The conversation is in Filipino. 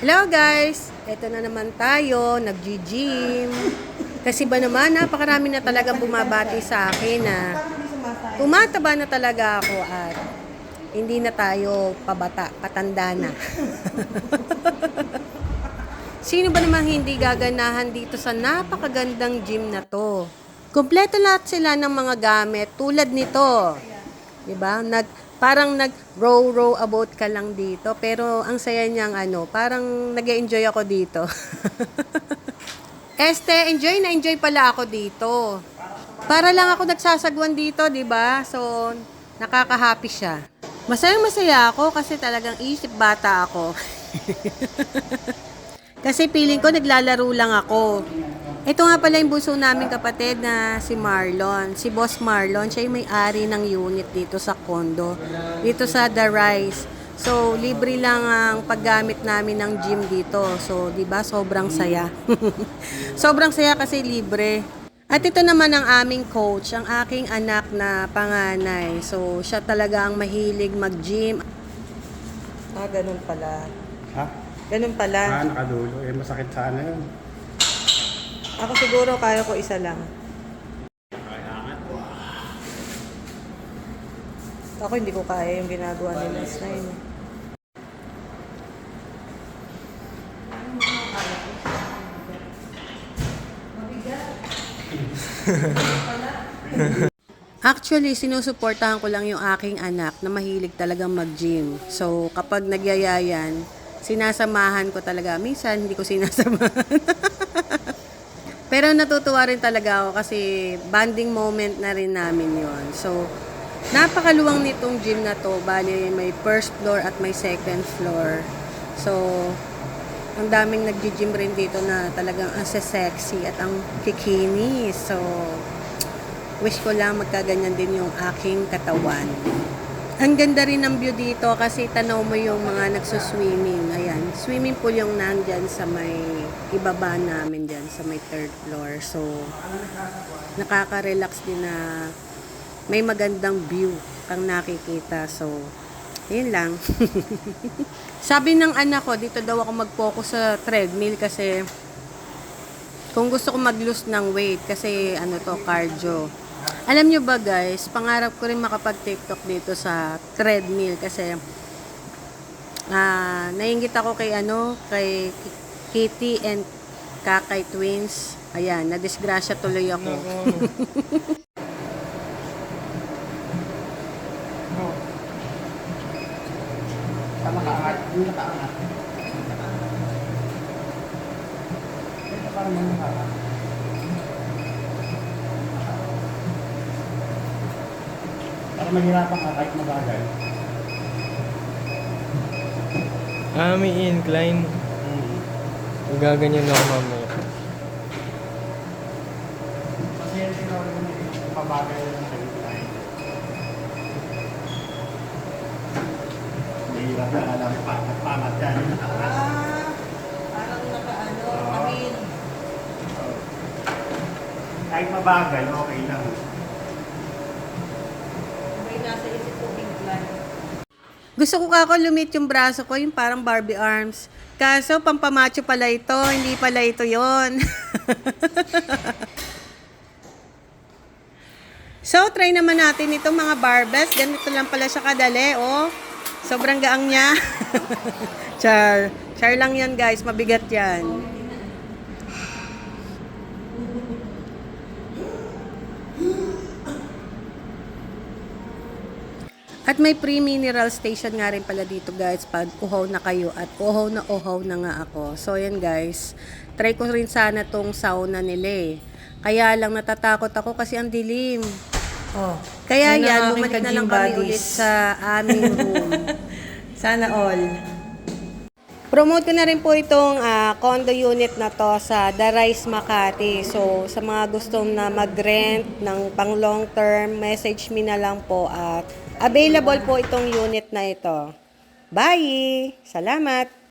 Hello guys! Ito na naman tayo, nag-gym. Kasi ba naman, napakarami na talagang bumabati sa akin na tumataba na talaga ako at hindi na tayo pabata, patanda na. Sino ba namang hindi gaganahan dito sa napakagandang gym na to? Kumpleto lahat sila ng mga gamit tulad nito. 'Di ba? Parang nag-row about ka lang dito, pero ang saya niyang parang nag-enjoy ako dito. Enjoy na enjoy pala ako dito. Para lang ako nagsasagwan dito, 'di ba? So, nakaka-happy siya. Masayang-masaya ako kasi talagang isip bata ako. Kasi feeling ko naglalaro lang ako. Ito nga pala yung bunso namin kapatid na si Marlon. Si Boss Marlon, siya yung may-ari ng unit dito sa condo. Dito sa The Rise. So, libre lang ang paggamit namin ng gym dito. So, di ba sobrang saya. Sobrang saya kasi libre. At ito naman ang aming coach, ang aking anak na panganay. So, siya talaga ang mahilig mag-gym. Ganun pala. Ha? Ganun pala. Nakadulo. Masakit sana yun. Ako siguro kaya ko isa lang. Ako hindi ko kaya yung ginagawa ni Last Nine. Actually, sinusuportahan ko lang yung aking anak na mahilig talagang mag-gym. So, kapag nagyayayan, sinasamahan ko talaga. Minsan, hindi ko sinasamahan. Pero natutuwa rin talaga ako kasi bonding moment na rin namin yon. So, napakaluwang nitong gym na to. Bali, may first floor at may second floor. So, ang daming nag-gym rin dito na talagang ang sexy at ang kikinis. So, wish ko lang magkaganyan din yung aking katawan. Ang ganda rin ng view dito kasi tanaw mo yung mga nagsuswimming. Ayan, swimming pool yung nandyan sa may ibaba namin dyan, sa may third floor. So, nakaka-relax din na may magandang view kang nakikita. So, yun lang. Sabi ng anak ko, dito daw ako mag-focus sa treadmill kasi kung gusto ko mag-lose ng weight kasi cardio. Alam nyo ba guys, pangarap ko rin makapag-TikTok dito sa treadmill kasi nainggit ako kay Kitty and Kakay Twins. Ayan, nadisgrasya tuloy ako. Nakaangat. Yung nakaangat. Ito parang nakaangat. Para mahirapan ka kahit mabagal. May incline. Gaganyan ako mamaya. Kasi yan tinawag mo yung mabagal yung incline. Mahirap na alam pangat yan. Parang tahin. Kahit mabagal, okay lang. Nasa isip ko incline. Gusto ko kako lumit yung braso ko, yung parang Barbie arms. Kaso, pampamacho pala ito. Hindi pala ito yon. So, try naman natin itong mga barbells. Ganito lang pala siya kadali, oh. Sobrang gaang niya. Char. Char lang yan, guys. Mabigat yan. At may pre-mineral station nga rin pala dito guys pag uhaw na kayo at uhaw na nga ako. So yan guys, try ko rin sana tong sauna nila eh. Kaya lang natatakot ako kasi ang dilim. Oh, Kaya yun ang yan, aking bumalik na lang ka-gym kami buddies. ulit sa aming room. Sana all. Promote ko na rin po itong condo unit na to sa The Rise Makati. So, sa mga gustong na mag-rent ng pang long term, message me na lang po at available po itong unit na ito. Bye! Salamat!